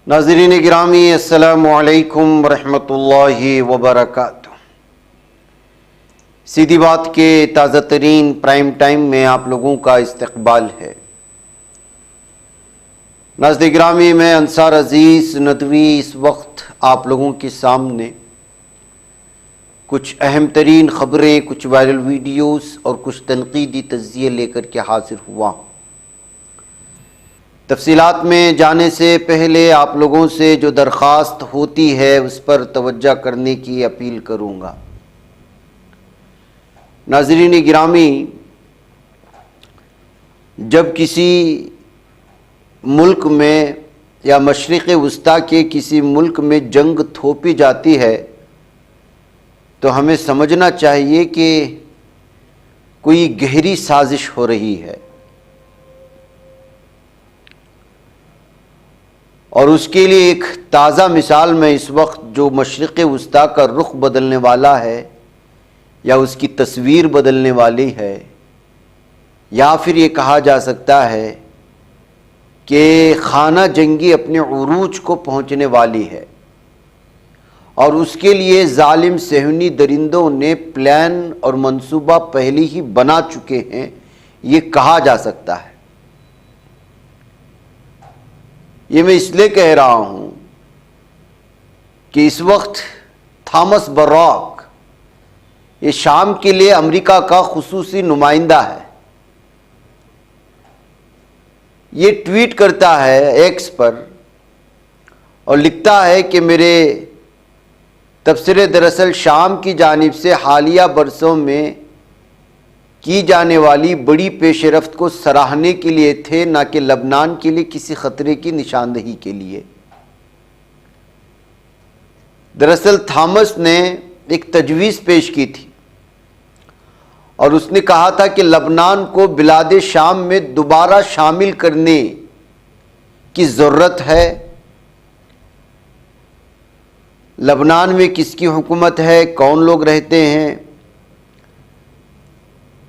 नाज़रीन गिरामी अस्सलामु अलैकुम वरहमतुल्लाहि वबरकातुह। सीधी बात के ताज़ा तरीन प्राइम टाइम में आप लोगों का इस्तकबाल है। नाज़रीन गिरामी, मैं अंसार अज़ीज़ नदवी इस वक्त आप लोगों के सामने कुछ अहम तरीन ख़बरें, कुछ वायरल वीडियोस और कुछ तनकीदी तज़्ज़िये लेकर के हाजिर हुआ हूँ। तफसीलात में जाने से पहले आप लोगों से जो दरख्वास्त होती है उस पर तवज्जो करने की अपील करूँगा। नाज़रीन गिरामी, जब किसी मुल्क में या मशरिक़ वस्ता के किसी मुल्क में जंग थोपी जाती है तो हमें समझना चाहिए कि कोई गहरी साजिश हो रही है और उसके लिए एक ताज़ा मिसाल में इस वक्त जो मशरिक़ वस्ता का रुख बदलने वाला है या उसकी तस्वीर बदलने वाली है, या फिर ये कहा जा सकता है कि खाना जंगी अपने उरूज को पहुँचने वाली है और उसके लिए जालिम सहनी दरिंदों ने प्लान और मंसूबा पहले ही बना चुके हैं, ये कहा जा सकता है। ये मैं इसलिए कह रहा हूँ कि इस वक्त थॉमस बर्राक ये शाम के लिए अमेरिका का खुसूसी नुमाइंदा है। ये ट्वीट करता है एक्स पर और लिखता है कि मेरे तबसरे दरअसल शाम की जानिब से हालिया बरसों में की जाने वाली बड़ी पेशरफ्त को सराहने के लिए थे, ना कि लबनान के लिए किसी खतरे की निशानदही के लिए। दरअसल थॉमस ने एक तजवीज़ पेश की थी और उसने कहा था कि लबनान को बिलादे शाम में दोबारा शामिल करने की ज़रूरत है। लबनान में किसकी हुकूमत है, कौन लोग रहते हैं,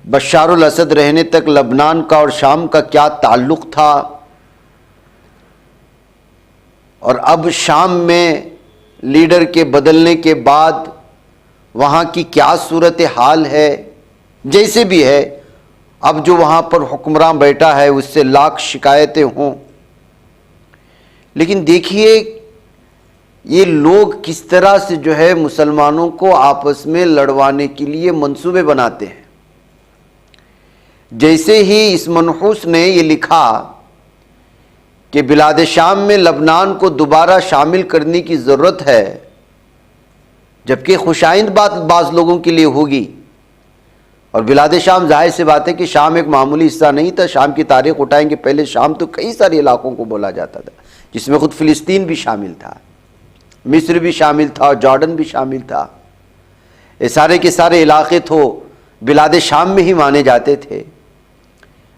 बशारुल असद रहने तक लबनान का और शाम का क्या ताल्लुक़ था और अब शाम में लीडर के बदलने के बाद वहाँ की क्या सूरत हाल है। जैसे भी है, अब जो वहाँ पर हुक्मरान बैठा है उससे लाख शिकायतें हों, लेकिन देखिए ये लोग किस तरह से जो है मुसलमानों को आपस में लड़वाने के लिए मंसूबे बनाते हैं। जैसे ही इस मनहूस ने ये लिखा कि बिलाद शाम में लबनान को दोबारा शामिल करने की ज़रूरत है, जबकि खुशाइंद बात बाज़ लोगों के लिए होगी और बिलाद शाम जाहिर सी बात है कि शाम एक मामूली हिस्सा नहीं था। शाम की तारीख उठाएंगे, पहले शाम तो कई सारे इलाकों को बोला जाता था, जिसमें ख़ुद फ़िलिस्तीन भी शामिल था, मिस्र भी शामिल था और जॉर्डन भी शामिल था। ये सारे के सारे इलाके तो बिलाद शाम में ही माने जाते थे,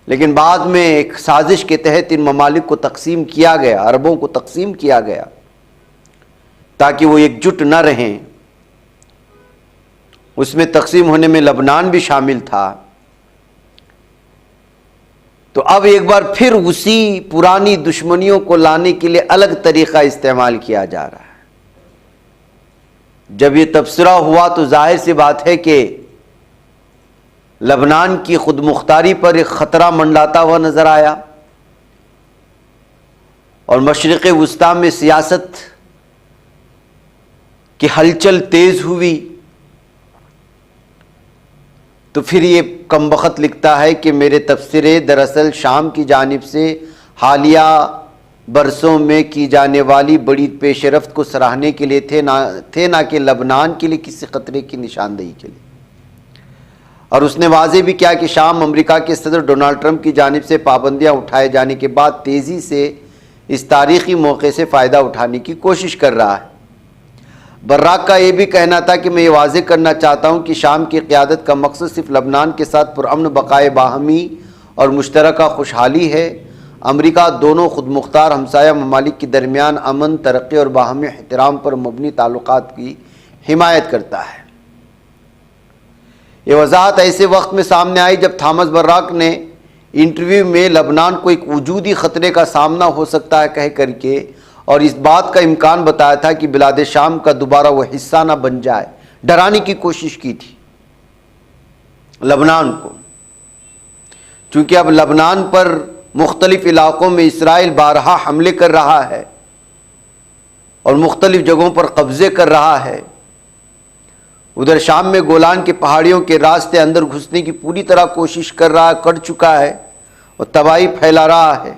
लेकिन बाद में एक साजिश के तहत इन ममालिक को तकसीम किया गया, अरबों को तकसीम किया गया ताकि वो एकजुट न रहें। उसमें तकसीम होने में लबनान भी शामिल था। तो अब एक बार फिर उसी पुरानी दुश्मनियों को लाने के लिए अलग तरीक़ा इस्तेमाल किया जा रहा है। जब ये तबसरा हुआ तो जाहिर सी बात है कि लबनान की खुद मुख्तारी पर एक ख़तरा मंडलाता हुआ नज़र आया और मशरिक़ वस्ता में सियासत की हलचल तेज़ हुई। तो फिर ये कमबख्त लिखता है कि मेरे तबसरे दरअसल शाम की जानिब से हालिया बरसों में की जाने वाली बड़ी पेशरफ्त को सराहने के लिए थे ना कि लबनान के लिए किसी ख़तरे की निशानदेही के लिए। और उसने वाज़े भी किया कि शाम अमेरिका के सदर डोनाल्ड ट्रंप की जानिब से पाबंदियाँ उठाए जाने के बाद तेज़ी से इस तारीख़ी मौके से फ़ायदा उठाने की कोशिश कर रहा है। बर्राक का ये भी कहना था कि मैं ये वाज़े करना चाहता हूँ कि शाम की क़यादत का मकसद सिर्फ लबनान के साथ पुरअमन बक़ाए बाहमी और मुश्तरका खुशहाली है। अमेरिका दोनों खुद मुख्तार हमसाया ममालिक के दरमियान अमन, तरक्की और बाहमी एहतराम पर मबनी ताल्लुक़ात की हिमायत करता है। ये वजाहत ऐसे वक्त में सामने आई जब थॉमस बर्राक ने इंटरव्यू में लबनान को एक वजूदी ख़तरे का सामना हो सकता है कह करके और इस बात का इम्कान बताया था कि बिलाद शाम का दोबारा वो हिस्सा ना बन जाए। डराने की कोशिश की थी लबनान को, चूंकि अब लबनान पर मुख्तलिफ इलाकों में इसराइल बारहा हमले कर रहा है और मुख्तलिफ जगहों पर कब्जे कर रहा है। उधर शाम में गोलान की पहाड़ियों के रास्ते अंदर घुसने की पूरी तरह कोशिश कर चुका है और तबाही फैला रहा है।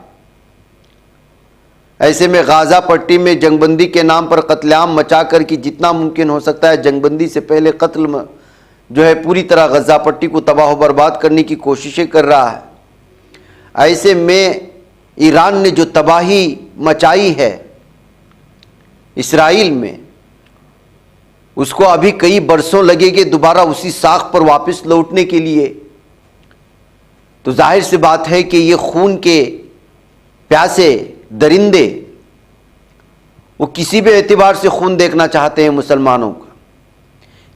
ऐसे में गाजा पट्टी में जंगबंदी के नाम पर कत्लेआम मचा कर कि जितना मुमकिन हो सकता है जंगबंदी से पहले कत्ल जो है पूरी तरह गाजा पट्टी को तबाह बर्बाद करने की कोशिशें कर रहा है। ऐसे में ईरान ने जो तबाही मचाई है इसराइल में, उसको अभी कई बरसों लगेंगे दोबारा उसी साख पर वापस लौटने के लिए। तो जाहिर सी बात है कि ये खून के प्यासे दरिंदे वो किसी भी एतबार से खून देखना चाहते हैं मुसलमानों का,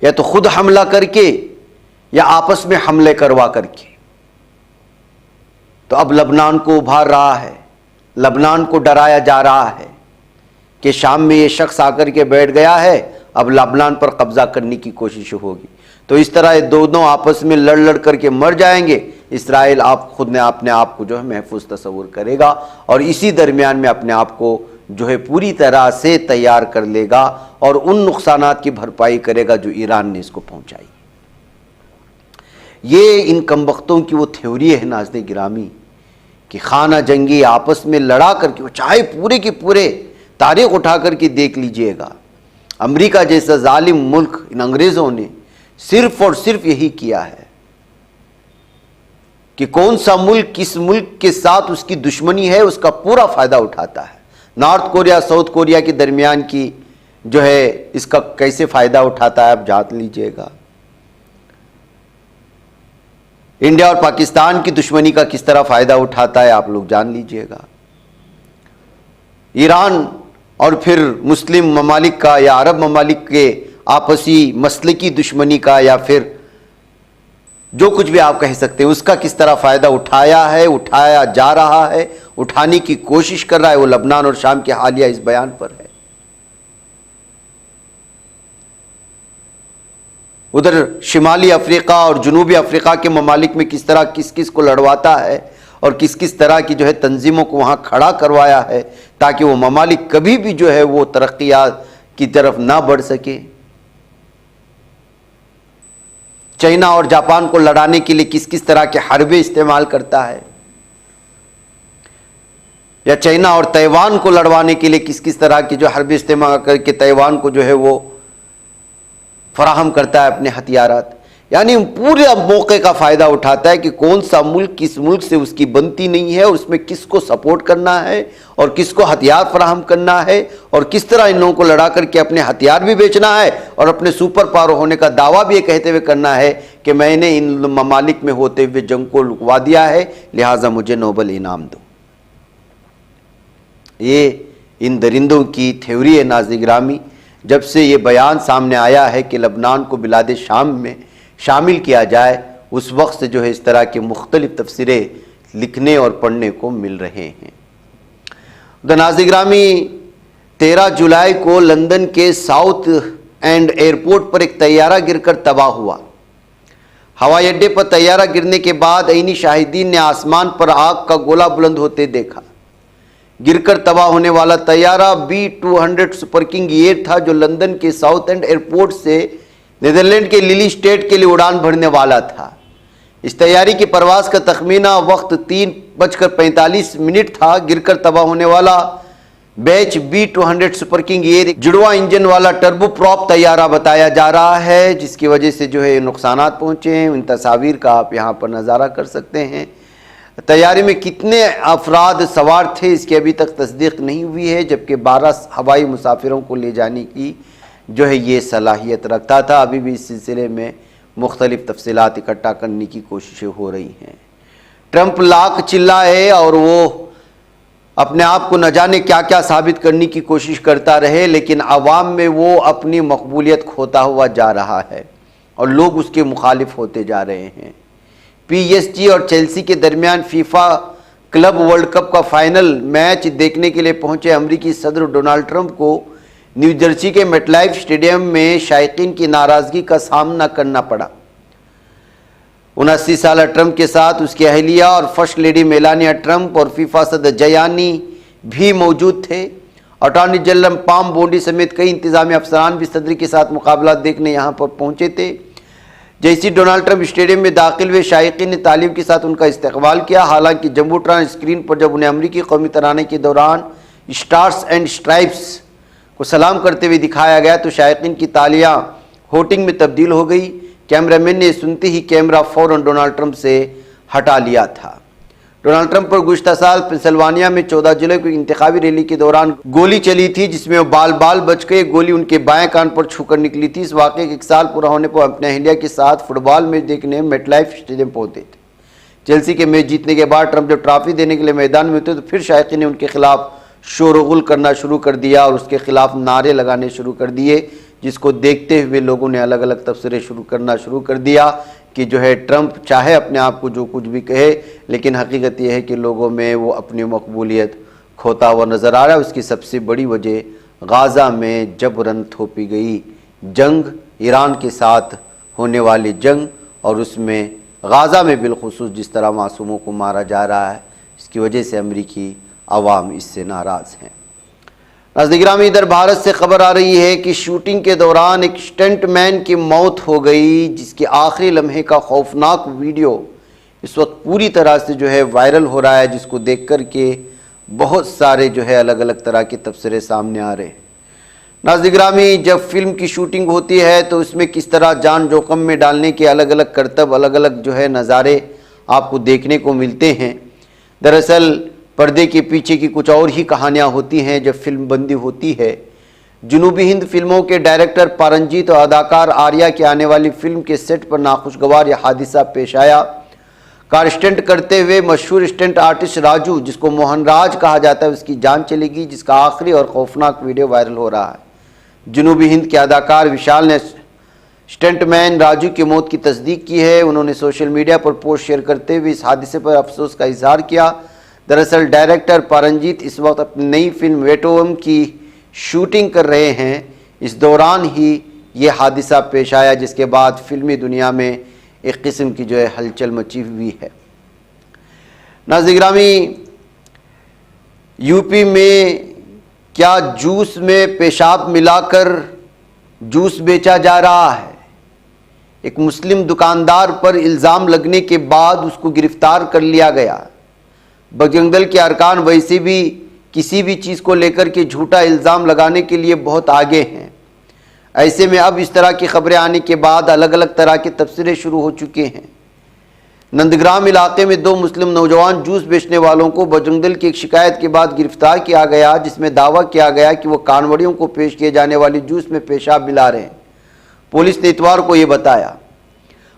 या तो खुद हमला करके या आपस में हमले करवा करके। तो अब लबनान को उभार रहा है, लबनान को डराया जा रहा है कि शाम में ये शख्स आकर के बैठ गया है, अब लबनान पर कब्जा करने की कोशिश होगी। तो इस तरह दोनों आपस में लड़ लड़ करके मर जाएंगे। इसराइल आप खुद ने अपने आप को जो है महफूज तस्वुर करेगा और इसी दरमियान में अपने आप को जो है पूरी तरह से तैयार कर लेगा और उन नुकसानात की भरपाई करेगा जो ईरान ने इसको पहुंचाई। ये इन कमबख्तों की वो थ्योरी है नाज़िर गिरामी कि खाना जंगी आपस में लड़ा करके, चाहे पूरे के पूरे तारीख उठा करके देख लीजिएगा, अमेरिका जैसा जालिम मुल्क इन अंग्रेज़ों ने सिर्फ और सिर्फ यही किया है कि कौन सा मुल्क किस मुल्क के साथ उसकी दुश्मनी है उसका पूरा फ़ायदा उठाता है। नॉर्थ कोरिया साउथ कोरिया के दरमियान की जो है इसका कैसे फ़ायदा उठाता है आप जान लीजिएगा। इंडिया और पाकिस्तान की दुश्मनी का किस तरह फ़ायदा उठाता है आप लोग जान लीजिएगा। ईरान और फिर मुस्लिम ममालिक का या अरब ममालिक के आपसी मसले की दुश्मनी का, या फिर जो कुछ भी आप कह सकते हैं, उसका किस तरह फ़ायदा उठाया है, उठाया जा रहा है, उठाने की कोशिश कर रहा है, वो लबनान और शाम के हालिया इस बयान पर है। उधर शिमाली अफ्रीका और जनूबी अफ्रीका के ममालिक में किस तरह किस किस को लड़वाता है और किस किस तरह की जो है तंजीमों को वहाँ खड़ा करवाया है ताकि वो ममालिक कभी भी जो है वो तरक्कियात की तरफ ना बढ़ सके। चाइना और जापान को लड़ाने के लिए किस किस तरह के हरबे इस्तेमाल करता है, या चाइना और ताइवान को लड़वाने के लिए किस किस तरह की जो हरबे इस्तेमाल करके ताइवान को जो है वो फराहम करता है अपने हथियारात। यानी पूरे मौके का फ़ायदा उठाता है कि कौन सा मुल्क किस मुल्क से उसकी बनती नहीं है, उसमें किसको सपोर्ट करना है और किसको हथियार फराहम करना है और किस तरह इन लोगों को लड़ा करके अपने हथियार भी बेचना है और अपने सुपर पावर होने का दावा भी ये कहते हुए करना है कि मैंने इन ममालिक में होते हुए जंग को रुकवा दिया है, लिहाजा मुझे नोबल इनाम दो। ये इन दरिंदों की थ्योरी है नाज़िर गिरामी। जब से ये बयान सामने आया है कि लबनान को बिलाद शाम में शामिल किया जाए, उस वक्त से जो है इस तरह के मुख्तलिफ तफसीरें लिखने और पढ़ने को मिल रहे हैं। तो नाज़िर गिरामी 13 जुलाई को लंदन के साउथ एंड एयरपोर्ट पर एक तैयारा गिरकर तबाह हुआ। हवाई अड्डे पर तैयारा गिरने के बाद ऐनी शाहिदीन ने आसमान पर आग का गोला बुलंद होते देखा। गिरकर तबाह होने वाला तैयारा B-200 सुपर किंग एयर था जो लंदन के साउथ एंड एयरपोर्ट से नीदरलैंड के लिली स्टेट के लिए उड़ान भरने वाला था। इस तैयारी की परवाज़ का तखमीना वक्त 3:45 था। गिरकर तबाह होने वाला batch B-200 super king air जुड़वा इंजन वाला टर्बो प्रॉप तैयारा बताया जा रहा है, जिसकी वजह से जो है नुकसानात पहुँचे हैं। उन तस्वीर का आप यहाँ पर नज़ारा कर सकते हैं। तैयारी में कितने अफराद सवार थे इसकी अभी तक तस्दीक नहीं हुई है, जबकि 12 हवाई मुसाफिरों को ले जाने की जो है ये सलाहियत रखता था। अभी भी इस सिलसिले में मुख्तलिफ तफसीलात इकट्ठा करने की कोशिशें हो रही हैं। ट्रंप लाख चिल्लाए और वो अपने आप को न जाने क्या क्या साबित करने की कोशिश करता रहे, लेकिन आवाम में वो अपनी मकबूलियत खोता हुआ जा रहा है और लोग उसके मुखालिफ होते जा रहे हैं। PSG और चेल्सी के दरमियान फीफा क्लब वर्ल्ड कप का फाइनल मैच देखने के लिए पहुंचे अमेरिकी सदर डोनाल्ड ट्रंप को न्यू जर्सी के मेटलाइफ स्टेडियम में शायकीन की नाराजगी का सामना करना पड़ा। 79 साल ट्रंप के साथ उसकी अहलिया और फर्स्ट लेडी मेलानिया ट्रंप और फीफा सदर जयानी भी मौजूद थे। अटॉर्नी जनरल पाम बोंडी समेत कई इंतजामी अफसरान भी सदर के साथ मुकाबला देखने यहां पर पहुंचे थे। जैसे डोनाल्ड ट्रंप स्टेडियम में दाखिल हुए, शायकीन ने तालीम के साथ उनका इस्तकबाल किया। हालांकि जम्बूट्रान स्क्रीन पर जब उन्हें अमरीकी कौमी तराने के दौरान स्टार्स एंड स्ट्राइप्स को सलाम करते हुए दिखाया गया तो शायकीन की तालियां होटिंग में तब्दील हो गई। कैमरामैन ने सुनते ही कैमरा फौरन डोनाल्ड ट्रंप से हटा लिया था। डोनाल्ड ट्रंप पर गुज़श्ता साल पेंसिल्वानिया में 14 जुलाई को इंतखाबी रैली के दौरान गोली चली थी, जिसमें वो बाल बाल बच गए। गोली उनके बाएं कान पर छूकर निकली थी। इस वाक़े के 1 साल पूरा होने पर अपने अहलिया के साथ फुटबॉल मैच देखने मेटलाइफ स्टेडियम पहुंचे थे। चेल्सी के मैच जीतने के बाद ट्रंप जब ट्रॉफी देने के लिए मैदान में उतरे तो फिर शायकीन ने उनके खिलाफ शोरगुल करना शुरू कर दिया और उसके खिलाफ नारे लगाने शुरू कर दिए, जिसको देखते हुए लोगों ने अलग अलग तबसरे करना शुरू कर दिया कि जो है ट्रंप चाहे अपने आप को जो कुछ भी कहे, लेकिन हकीकत यह है कि लोगों में वो अपनी मकबूलियत खोता हुआ नज़र आ रहा है। उसकी सबसे बड़ी वजह गाज़ा में जबरन थोपी गई जंग, ईरान के साथ होने वाली जंग, और उसमें गाज़ा में बिलखुसूस जिस तरह मासूमों को मारा जा रहा है, इसकी वजह से अमरीकी अवाम इससे नाराज़ हैं। नाज़रीन, इधर भारत से खबर आ रही है कि शूटिंग के दौरान एक स्टंटमैन की मौत हो गई, जिसके आखिरी लम्हे का खौफनाक वीडियो इस वक्त पूरी तरह से जो है वायरल हो रहा है, जिसको देख कर के बहुत सारे जो है अलग अलग तरह के तबसरे सामने आ रहे हैं। नाज़रीन, जब फिल्म की शूटिंग होती है तो उसमें किस तरह जान जोखम में डालने के अलग अलग करतब, अलग अलग जो है नज़ारे आपको देखने को मिलते हैं। दरअसल पर्दे के पीछे की कुछ और ही कहानियाँ होती हैं जब फिल्म बंदी होती है। जुनूबी हिंद फिल्मों के डायरेक्टर पारंजीत और अदाकार आर्या की आने वाली फिल्म के सेट पर नाखुशगवार यह हादिसा पेश आया। कार स्टंट करते हुए मशहूर स्टंट आर्टिस्ट राजू, जिसको मोहन राज कहा जाता है, उसकी जान चली गई, जिसका आखिरी और खौफनाक वीडियो वायरल हो रहा है। जुनूबी हिंद के अदाकार विशाल ने स्टंटमैन राजू की मौत की तस्दीक की है। उन्होंने सोशल मीडिया पर पोस्ट शेयर करते हुए इस हादसे पर अफसोस का इजहार किया। दरअसल डायरेक्टर पारंजीत इस वक्त अपनी नई फिल्म वेटोम की शूटिंग कर रहे हैं। इस दौरान ही ये हादिसा पेश आया, जिसके बाद फिल्मी दुनिया में एक किस्म की जो है हलचल मची हुई है। नाज़रीन, यूपी में क्या जूस में पेशाब मिलाकर जूस बेचा जा रहा है? एक मुस्लिम दुकानदार पर इल्ज़ाम लगने के बाद उसको गिरफ्तार कर लिया गया। बजरंग दल के अरकान वैसे भी किसी भी चीज़ को लेकर के झूठा इल्ज़ाम लगाने के लिए बहुत आगे हैं। ऐसे में अब इस तरह की खबरें आने के बाद अलग अलग तरह के तबसरे शुरू हो चुके हैं। नंदग्राम इलाके में 2 मुस्लिम नौजवान जूस बेचने वालों को बजरंग दल की एक शिकायत के बाद गिरफ्तार किया गया, जिसमें दावा किया गया कि वो कांवड़ियों को पेश किए जाने वाली जूस में पेशाब मिला रहे हैं। पुलिस ने इतवार को ये बताया।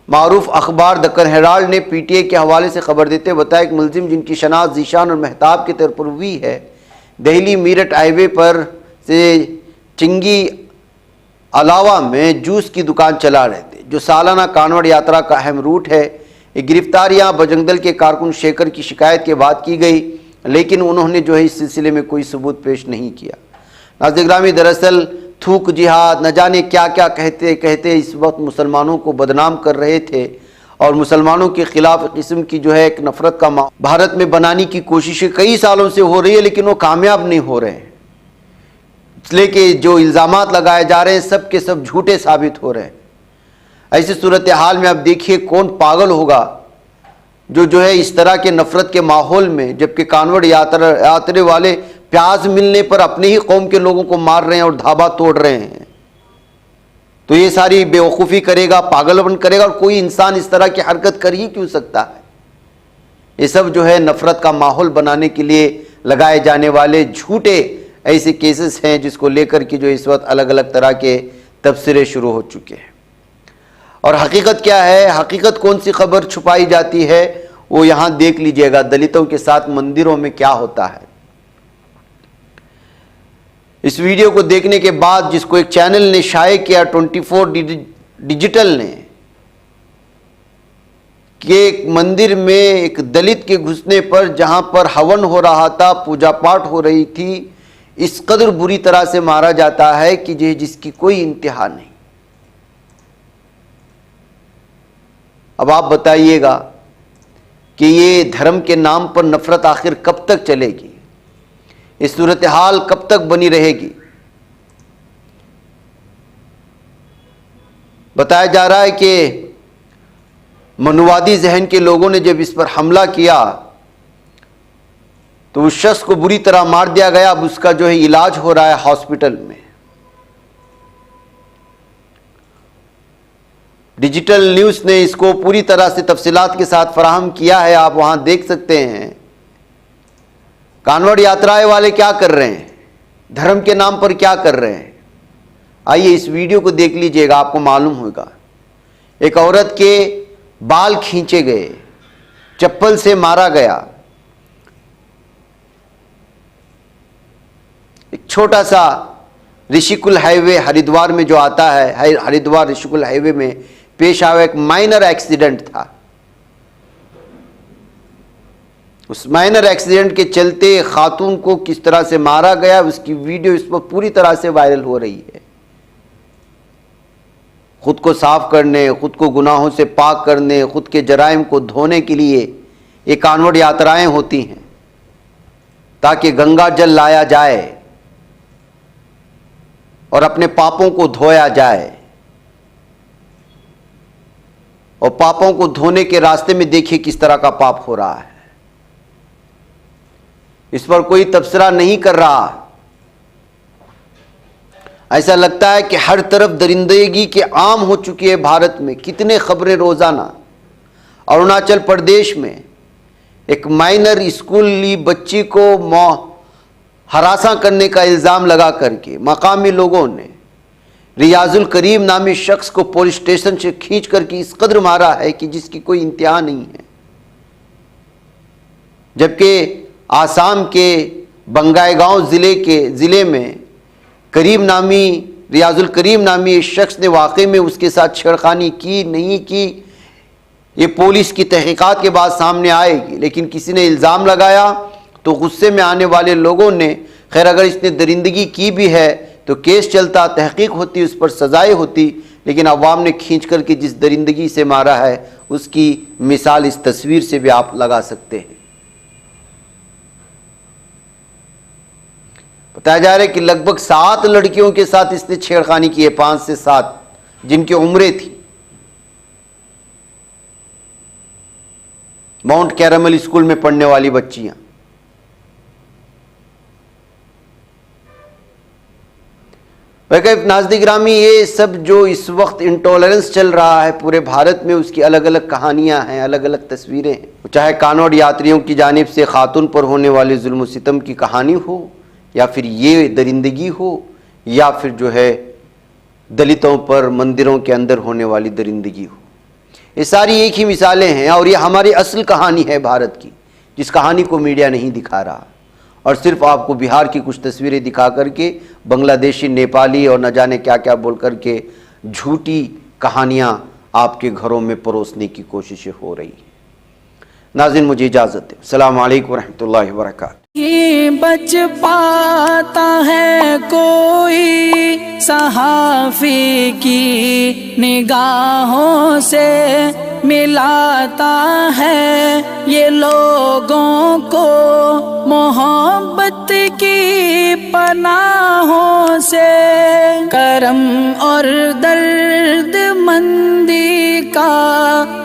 मारूफ अखबार दक्कन हेराल्ड ने पीटीआई के हवाले से खबर देते बताया कि मुलजिम, जिनकी शनाख्त जीशान और महताब के तौर पर हुई है, दिल्ली मीरठ हाईवे पर से चिंगी अलावा में जूस की दुकान चला रहे थे, जो सालाना कांवड़ यात्रा का अहम रूट है। ये गिरफ्तारियां बजरंग दल के कारकुन शेखर की शिकायत के बाद की गई, लेकिन उन्होंने जो है इस सिलसिले में कोई सबूत पेश नहीं किया। नाज़रीन, दरअसल थूक जिहाद, न जाने क्या क्या कहते कहते इस वक्त मुसलमानों को बदनाम कर रहे थे और मुसलमानों के खिलाफ एक किस्म की जो है एक नफरत का भारत में बनाने की कोशिशें कई सालों से हो रही है, लेकिन वो कामयाब नहीं हो रहे हैं। इसलिए कि जो इल्ज़ामात लगाए जा रहे हैं सब के सब झूठे साबित हो रहे हैं। ऐसी सूरत हाल में आप देखिए कौन पागल होगा जो है इस तरह के नफरत के माहौल में, जबकि कांवड़ यात्रे वाले प्याज मिलने पर अपने ही कौम के लोगों को मार रहे हैं और धाबा तोड़ रहे हैं, तो ये सारी बेवकूफ़ी करेगा, पागलपन करेगा, और कोई इंसान इस तरह की हरकत कर ही क्यों सकता है? ये सब जो है नफरत का माहौल बनाने के लिए लगाए जाने वाले झूठे ऐसे केसेस हैं, जिसको लेकर के जो इस वक्त अलग अलग तरह के तबसरे शुरू हो चुके हैं। और हकीकत क्या है, हकीकत कौन सी खबर छुपाई जाती है, वो यहाँ देख लीजिएगा। दलितों के साथ मंदिरों में क्या होता है। इस वीडियो को देखने के बाद, जिसको एक चैनल ने शाये किया 24 डिजिटल ने, कि एक मंदिर में एक दलित के घुसने पर, जहां पर हवन हो रहा था, पूजा पाठ हो रही थी, इस कदर बुरी तरह से मारा जाता है कि जिसकी कोई इंतहा नहीं। अब आप बताइएगा कि ये धर्म के नाम पर नफरत आखिर कब तक चलेगी, इस सूरत हाल कब तक बनी रहेगी। बताया जा रहा है कि मनुवादी जहन के लोगों ने जब इस पर हमला किया तो उस शख्स को बुरी तरह मार दिया गया। अब उसका जो है इलाज हो रहा है हॉस्पिटल में। डिजिटल न्यूज़ ने इसको पूरी तरह से तफसीलात के साथ फराहम किया है, आप वहां देख सकते हैं। कानवड़ यात्राएं वाले क्या कर रहे हैं, धर्म के नाम पर क्या कर रहे हैं, आइए इस वीडियो को देख लीजिएगा, आपको मालूम होगा। एक औरत के बाल खींचे गए, चप्पल से मारा गया। एक छोटा सा ऋषिकुल हाईवे हरिद्वार में जो आता है, हरिद्वार ऋषिकुल हाईवे में पेश आया एक माइनर एक्सीडेंट था। उस माइनर एक्सीडेंट के चलते खातून को किस तरह से मारा गया, उसकी वीडियो इस पर पूरी तरह से वायरल हो रही है। खुद को साफ करने, खुद को गुनाहों से पाक करने, खुद के जराइम को धोने के लिए ये कानवड़ यात्राएं होती हैं, ताकि गंगा जल लाया जाए और अपने पापों को धोया जाए। और पापों को धोने के रास्ते में देखिए किस तरह का पाप हो रहा है। इस पर कोई तबसरा नहीं कर रहा। ऐसा लगता है कि हर तरफ दरिंदगी के आम हो चुकी है भारत में। कितने खबरें रोजाना। अरुणाचल प्रदेश में एक माइनर स्कूली बच्ची को हरासा करने का इल्ज़ाम लगा करके मकामी लोगों ने रियाजुल करीम नामी शख्स को पुलिस स्टेशन से खींच करके इस कदर मारा है कि जिसकी कोई इंतहा नहीं है। जबकि आसाम के बंगाईगांव ज़िले में रियाजुल करीम नामी इस शख्स ने वाकई में उसके साथ छेड़खानी की नहीं की, ये पुलिस की तहकीकात के बाद सामने आएगी। लेकिन किसी ने इल्ज़ाम लगाया तो गुस्से में आने वाले लोगों ने, खैर अगर इसने दरिंदगी की भी है तो केस चलता, तहकीक होती, उस पर सजाएं होती, लेकिन अवाम ने खींच करके जिस दरिंदगी से मारा है उसकी मिसाल इस तस्वीर से भी आप लगा सकते हैं। बताया जा रहा है कि लगभग 7 लड़कियों के साथ इसने छेड़खानी की है, 5 से 7, जिनकी उम्रें थी। माउंट कैरमल स्कूल में पढ़ने वाली बच्चियां। नाज़रीन गिरामी, ये सब जो इस वक्त इंटॉलरेंस चल रहा है पूरे भारत में, उसकी अलग अलग कहानियां हैं, अलग अलग तस्वीरें हैं। चाहे कानवड़ यात्रियों की जानिब से खातून पर होने वाले जुल्म व सितम की कहानी हो, या फिर ये दरिंदगी हो, या फिर जो है दलितों पर मंदिरों के अंदर होने वाली दरिंदगी हो, ये सारी एक ही मिसालें हैं। और ये हमारी असल कहानी है भारत की, जिस कहानी को मीडिया नहीं दिखा रहा, और सिर्फ आपको बिहार की कुछ तस्वीरें दिखा करके बांग्लादेशी, नेपाली और न जाने क्या क्या बोल करके झूठी कहानियाँ आपके घरों में परोसने की कोशिशें हो रही हैं। नाज़रीन, मुझे इजाज़त दें। अस्सलाम वालेकुम रहमतुल्लाहि व बरकातहू। बच पाता है कोई सहाफ़ी की निगाहों से, मिलाता है ये लोगों को मोहब्बत की पनाहों से। करम और दर्द मंदी का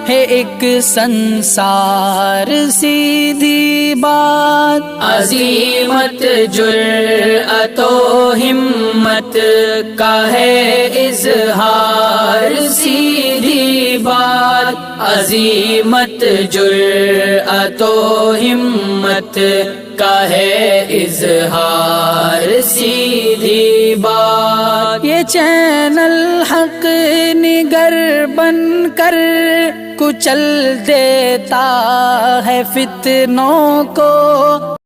है एक संसार, सीधी बात। अज़ीमत जुर्अतो हिम्मत का है इज़हार, सीधी बात। अज़ीमत जुर्अतो हिम्मत का है इज़हार, सीधी बात। ये चैनल हक निगर बन कर कुचल देता है फितनों को।